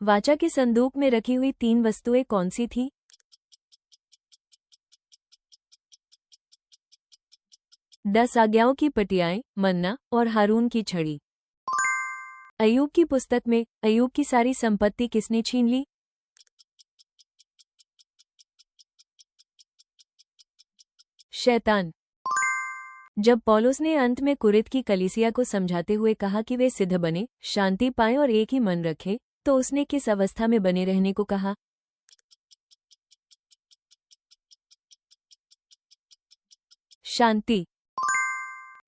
वाचा के संदूक में रखी हुई 3 वस्तुएं कौन सी थी? दस आज्ञाओं की पटियाएं, मन्ना और हारून की छड़ी। अय्यूब की पुस्तक में अय्यूब की सारी संपत्ति किसने छीन ली? शैतान। जब पौलुस ने अंत में कुरिन्थ की कलीसिया को समझाते हुए कहा कि वे सिद्ध बने, शांति पाएं और एक ही मन रखें, तो उसने किस अवस्था में बने रहने को कहा? शांति।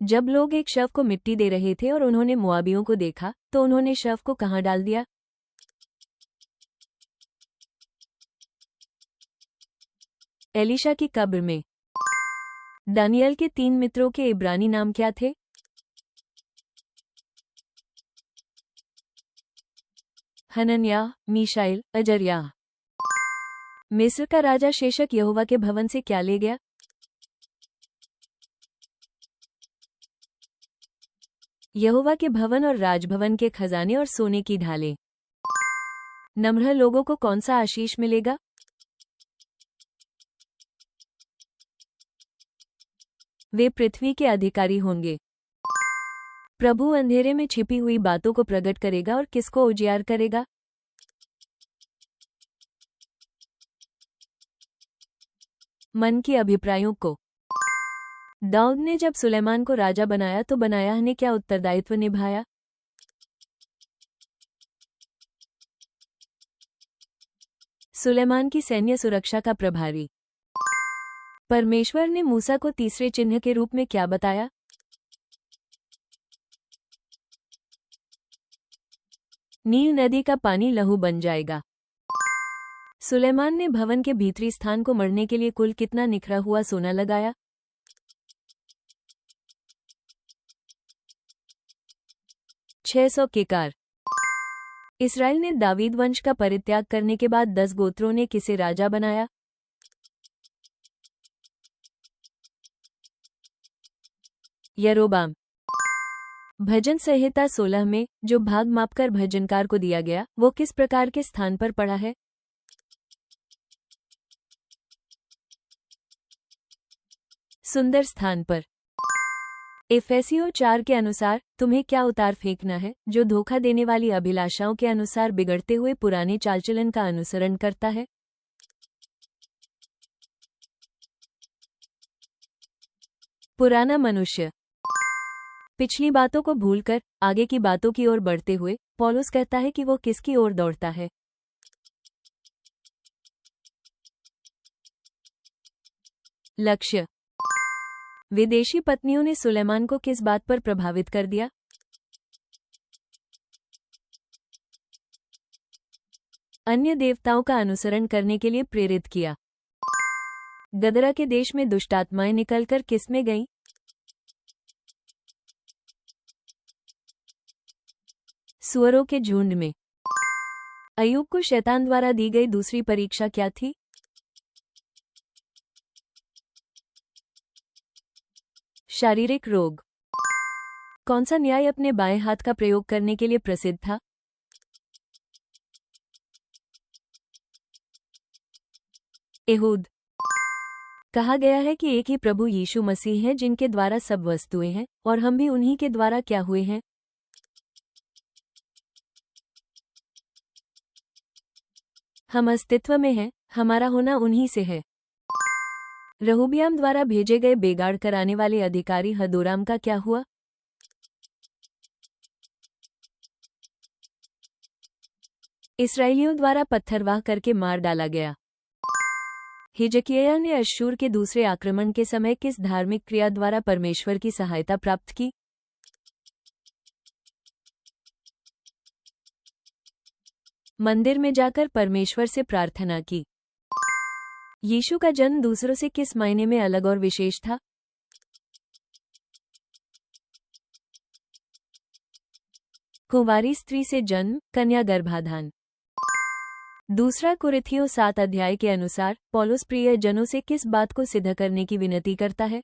जब लोग एक शव को मिट्टी दे रहे थे और उन्होंने मुआबियों को देखा, तो उन्होंने शव को कहाँ डाल दिया? एलीशा की कब्र में। दानियल के 3 मित्रों के इब्रानी नाम क्या थे? हनन्याह, मीशाएल, अजर्याह। मिस्र का राजा शेशक यहोवा के भवन से क्या ले गया? यहोवा के भवन और राजभवन के खजाने और सोने की ढालें। नम्र लोगों को कौन सा आशीष मिलेगा? वे पृथ्वी के अधिकारी होंगे। प्रभु अंधेरे में छिपी हुई बातों को प्रकट करेगा और किसको उजियार करेगा? मन के अभिप्रायों को। दाऊद ने जब सुलेमान को राजा बनाया तो बनायाह ने क्या उत्तरदायित्व निभाया? सुलेमान की सैन्य सुरक्षा का प्रभारी। परमेश्वर ने मूसा को तीसरे चिन्ह के रूप में क्या बताया? नील नदी का पानी लहू बन जाएगा। सुलेमान ने भवन के भीतरी स्थान को मढ़ने के लिए कुल कितना निखरा हुआ सोना लगाया? 600 केकार। इस्राएल ने दावीद वंश का परित्याग करने के बाद 10 गोत्रों ने किसे राजा बनाया? यरोबाम। भजन संहिता 16 में जो भाग मापकर भजनकार को दिया गया, वो किस प्रकार के स्थान पर पड़ा है? सुंदर स्थान पर। एफेसियों 4 के अनुसार तुम्हें क्या उतार फेंकना है, जो धोखा देने वाली अभिलाषाओं के अनुसार बिगड़ते हुए पुराने चालचलन का अनुसरण करता है? पुराना मनुष्य। पिछली बातों को भूलकर आगे की बातों की ओर बढ़ते हुए पौलुस कहता है कि वो किसकी ओर दौड़ता है? लक्ष्य। विदेशी पत्नियों ने सुलेमान को किस बात पर प्रभावित कर दिया? अन्य देवताओं का अनुसरण करने के लिए प्रेरित किया। गदरा के देश में दुष्टात्माएं निकलकर किस में गईं? सुअरों के झुंड में। अय्यूब को शैतान द्वारा दी गई दूसरी परीक्षा क्या थी? शारीरिक रोग। कौन सा न्याय अपने बाएं हाथ का प्रयोग करने के लिए प्रसिद्ध था? एहूद। कहा गया है कि एक ही प्रभु यीशु मसीह है जिनके द्वारा सब वस्तुएं हैं, और हम भी उन्हीं के द्वारा क्या हुए हैं? हम अस्तित्व में हैं, हमारा होना उन्हीं से है। रहूबियाम द्वारा भेजे गए बेगाड़ कराने वाले अधिकारी हदोराम का क्या हुआ? इस्राएलियों द्वारा पत्थरवाह करके मार डाला गया। हिजकिय्याह ने अश्शूर के दूसरे आक्रमण के समय किस धार्मिक क्रिया द्वारा परमेश्वर की सहायता प्राप्त की? मंदिर में जाकर परमेश्वर से प्रार्थना की। यीशु का जन्म दूसरों से किस मायने में अलग और विशेष था? कुंवारी स्त्री से जन्म, कन्या गर्भाधान। दूसरा कुरिन्थियों 7 अध्याय के अनुसार पौलुस प्रिय जनों से किस बात को सिद्ध करने की विनती करता है?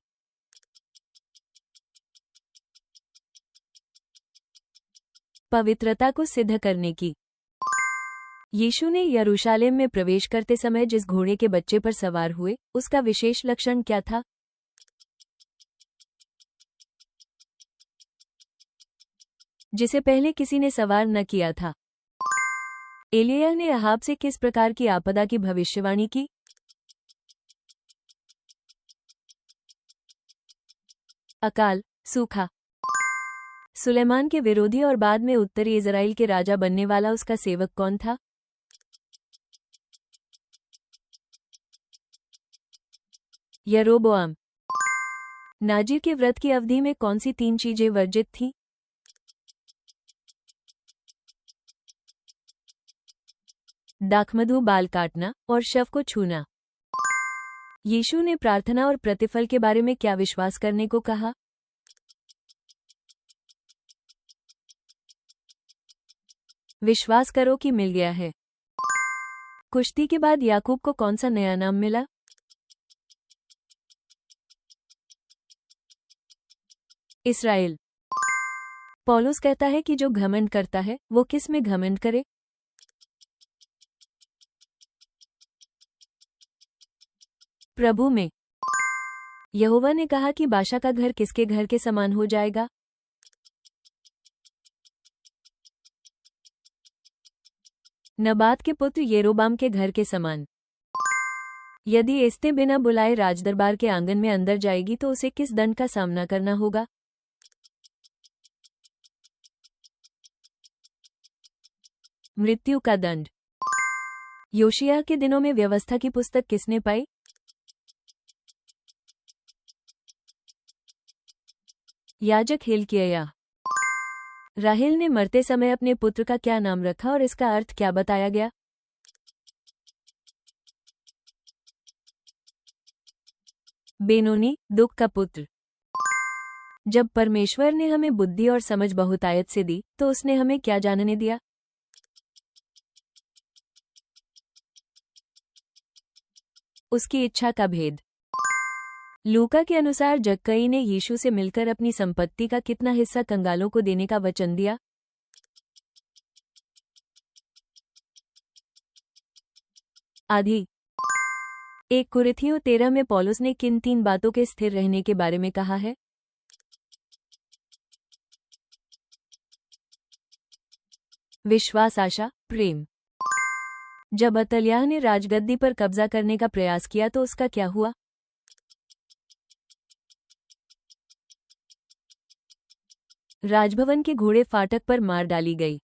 पवित्रता को सिद्ध करने की। यीशु ने यरूशलेम में प्रवेश करते समय जिस घोड़े के बच्चे पर सवार हुए, उसका विशेष लक्षण क्या था? जिसे पहले किसी ने सवार न किया था। एलिय्याह ने अहाब से किस प्रकार की आपदा की भविष्यवाणी की? अकाल, सूखा। सुलेमान के विरोधी और बाद में उत्तरी इज़राइल के राजा बनने वाला उसका सेवक कौन था? यरोबोआम। नाजिर के व्रत की अवधि में कौन सी 3 चीजें वर्जित थीं? दाखमधु, बाल काटना और शव को छूना। यीशु ने प्रार्थना और प्रतिफल के बारे में क्या विश्वास करने को कहा? विश्वास करो कि मिल गया है। कुश्ती के बाद याकूब को कौन सा नया नाम मिला? इस्राएल। पौलुस कहता है कि जो घमंड करता है वो किस में घमंड करे? प्रभु में। यहोवा ने कहा कि बाशा का घर किसके घर के समान हो जाएगा? नबात के पुत्र येरोबाम के घर के समान। यदि एस्ते बिना बुलाए राजदरबार के आंगन में अंदर जाएगी तो उसे किस दंड का सामना करना होगा? मृत्यु का दंड। योशिय्याह के दिनों में व्यवस्था की पुस्तक किसने पाई? याजक हिल्किय्याह। राहेल ने मरते समय अपने पुत्र का क्या नाम रखा और इसका अर्थ क्या बताया गया? बेनोनी, दुख का पुत्र। जब परमेश्वर ने हमें बुद्धि और समझ बहुतायत से दी तो उसने हमें क्या जानने दिया? उसकी इच्छा का भेद। लूका के अनुसार जक्कई ने यीशु से मिलकर अपनी संपत्ति का कितना हिस्सा कंगालों को देने का वचन दिया? आधी। 1 कुरिन्थियों 13 में पौलुस ने किन 3 बातों के स्थिर रहने के बारे में कहा है? विश्वास, आशा, प्रेम। जब अतल्याह ने राजगद्दी पर कब्जा करने का प्रयास किया तो उसका क्या हुआ? राजभवन के घोड़े फाटक पर मार डाली गई।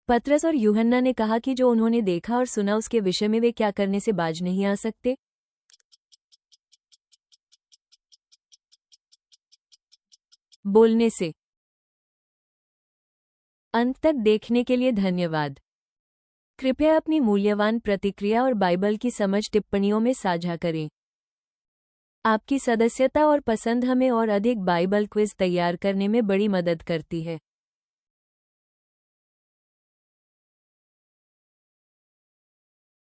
पतरस और यूहन्ना ने कहा कि जो उन्होंने देखा और सुना उसके विषय में वे क्या करने से बाज नहीं आ सकते? बोलने से। अंत तक देखने के लिए धन्यवाद। कृपया अपनी मूल्यवान प्रतिक्रिया और बाइबल की समझ टिप्पणियों में साझा करें। आपकी सदस्यता और पसंद हमें और अधिक बाइबल क्विज तैयार करने में बड़ी मदद करती है।